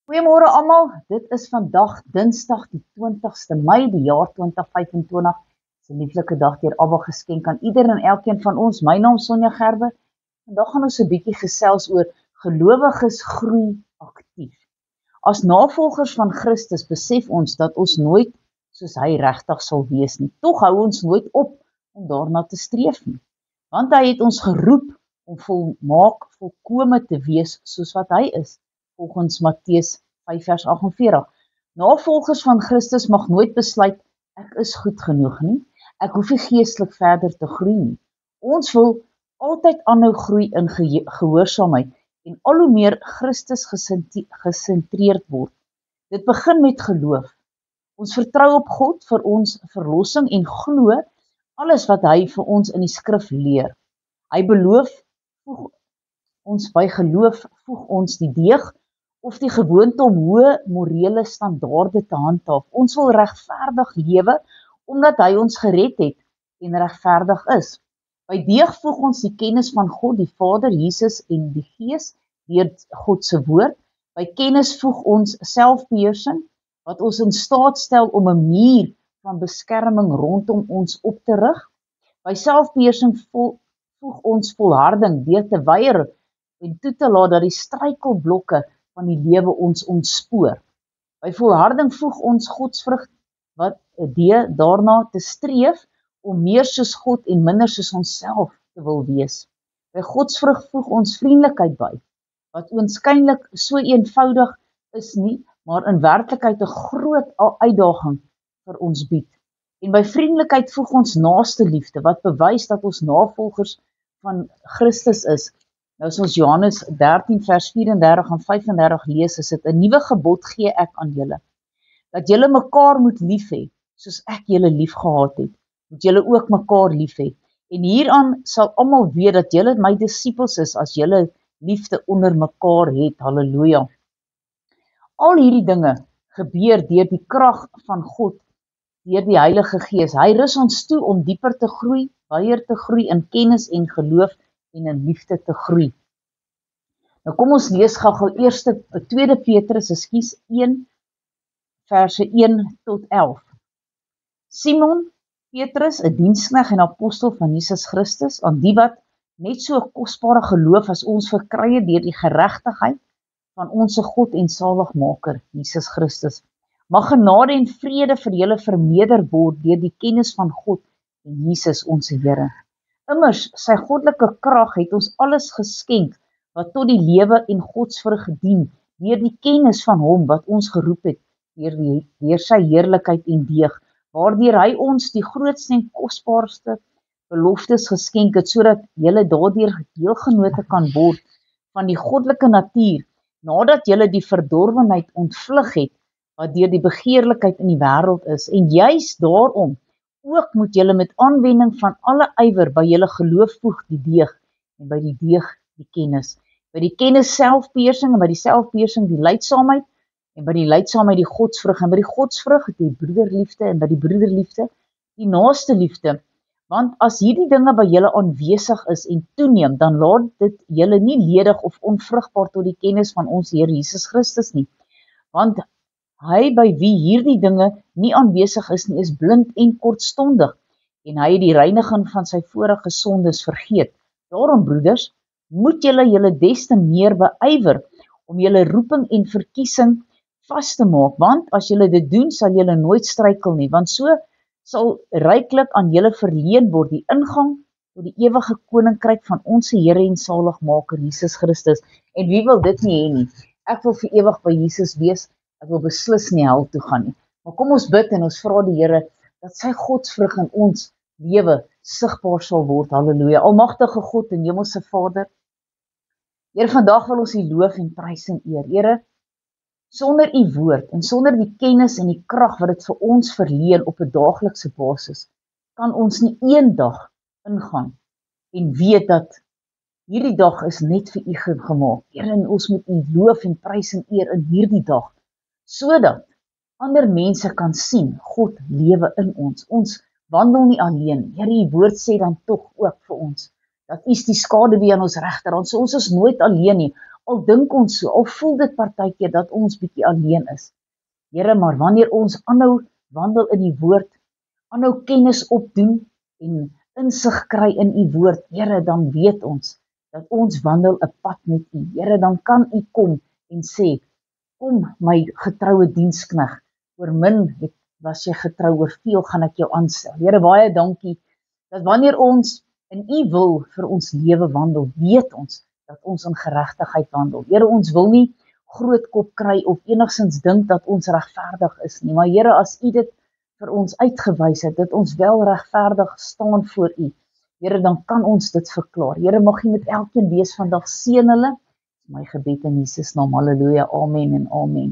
Goeiemôre almal, dit is vandag Dinsdag die 20ste Mei die jaar 2025. Dis 'n lieflike dag deur Abba geskenk aan ieder en elkeen van ons. My naam is Sonja Gerber. Vandag gaan ons 'n bietjie gesels oor gelowiges groei aktief. As navolgers van Christus besef ons dat ons nooit soos hy regtig sal wees nie. Tog hou ons nooit op om daarna te streef nie. Want hy het ons geroep om volkome te wees soos wat hy is. Volgens Matteus 5 vers 48. Navolgers van Christus mag nooit besluit, ek is goed genoeg nie, ek hoef nie geestelik verder te groei nie. Ons wil altyd aanhou groei in gehoorsaamheid en al hoe meer Christus gesentreerd word. Dit begin met geloof. Ons vertrou op God vir ons verlossing en glo alles wat hy vir ons in die skrif leer. Hy beloof, by geloof voeg ons die deeg of die gewoonte om hoë morele standaarde te handhaaf. Ons wil regverdig lewe, omdat hy ons gered het en regverdig is. By deeg voeg ons die kennis van God, die Vader, Jesus en die Gees, deur God se woord. By kennis voeg ons selfbeheersing, wat ons in staat stel om 'n muur van beskerming rondom ons op te rig. By selfbeheersing voeg ons volharding, deur te weier en toe te laat dat die struikelblokke van die lewe ons ontspoor. By volharding voeg ons godsvrug wat daarna te streef om meer soos God en minder soos onsself te wil wees. By godsvrug voeg ons vriendelikheid by, wat oënskynlik so eenvoudig is nie, maar in werklikheid 'n groot uitdaging vir ons bied. En by vriendelikheid voeg ons naaste liefde, wat bewys dat ons navolgers van Christus is. Nou as ons Johannes 13 vers 34 en 35 lees, is dit 'n nuwe gebod gee ek aan julle, dat julle mekaar moet lief hê, soos ek julle lief gehad het, moet julle ook mekaar lief hê. En hieraan sal almal weet dat julle my disippels is, as julle liefde onder mekaar het. Halleluja. Al hierdie dinge gebeur deur die krag van God, deur die Heilige Gees. Hy rus ons toe om dieper te groei, wyer te groei in kennis en geloof en in liefde te groei. Nou kom ons lees gou eers 2 Petrus 1 verse 1 tot 11. Simon Petrus, 'n diensknegt en apostel van Jesus Christus, aan die wat net so 'n kosbare geloof as ons verkry het deur die geregtigheid van ons God en Saligmaker Jesus Christus. Mag genade en vrede vir julle vermeerder word deur die kennis van God en Jesus ons Here. Immers, sy goddelike krag het ons alles geskenk wat tot die lewe en godsvrug dien, deur die kennis van hom wat ons geroep het, deur sy heerlikheid en deeg, waardeur hy ons die grootste en kosbaarste beloftes geskenk het, sodat julle daardeur deelgenote kan word van die goddelike natuur, nadat julle die verdorwenheid ontvlug het, wat deur die begeerlikheid in die wêreld is, en juis daarom ook moet julle met aanwending van alle ywer by julle geloof voeg die deeg, en by die deeg die kennis. By die kennis selfbeheersing, en by die selfbeheersing die lydsaamheid, en by die lydsaamheid die godsvrug, en by die godsvrug die broederliefde, en by die broederliefde die naaste liefde. Want as hierdie dinge by julle aanwesig is en toeneem, dan laat dit julle nie ledig of onvrugbaar tot die kennis van ons Here Jesus Christus nie. Want hy by wie hierdie dinge nie aanwesig is nie, is blind en kortstondig, en hy het die reiniging van sy vorige sondes vergeet. Daarom, broeders, moet julle des te meer beywer om julle roeping en verkiesing vas te maak, want as julle dit doen, sal julle nooit struikel nie, want so sal ryklik aan julle verleen word die ingang tot die ewige koninkryk van ons Here en Saligmaker Jesus Christus. En wie wil dit nie hê nie? Ek wil vir ewig by Jesus wees. Ek wil beslis nie hel toe gaan nie. Maar kom ons bid en ons vra die Here dat sy godsvrug in ons lewe sigbaar sal word. Halleluja. Almagtige God en Hemelse Vader, Here, vandag wil ons U loof en prys en eer. Here, sonder U woord en sonder die kennis en die krag wat dit vir ons verleen op 'n daaglikse basis, kan ons nie een dag ingaan en weet dat hierdie dag is net vir U gemaak. Here, en ons moet U loof en prys en eer in hierdie dag, sodat ander mense kan sien, God lewe in ons. Ons wandel nie alleen. Here, U woord sê dan tog ook vir ons, dat U is die skaduwee aan ons regterhand. So ons is nooit alleen nie. Al dink ons so, al voel dit partykeer dat ons bietjie alleen is. Here, maar wanneer ons aanhou wandel in die woord, aanhou kennis opdoen en insig kry in u woord, Here, dan weet ons dat ons wandel 'n pad met u. Here, dan kan u kom en sê, kom my getroue dienskneg, oor min was jy getrou, oor veel gaan ek jou aanstel. Here, baie dankie, dat wanneer ons in u wil vir ons lewe wandel, weet ons dat ons in geregtigheid wandel. Here, ons wil nie groot kop kry of enigsins dink dat ons regverdig is nie, maar Here, as u dit vir ons uitgewys het, dat ons wel regverdig staan voor u, Here, dan kan ons dit verklaar. Here, mag u met elkeen wees vandag, seën hulle. My gebed in Jesus naam, halleluja, amen en amen.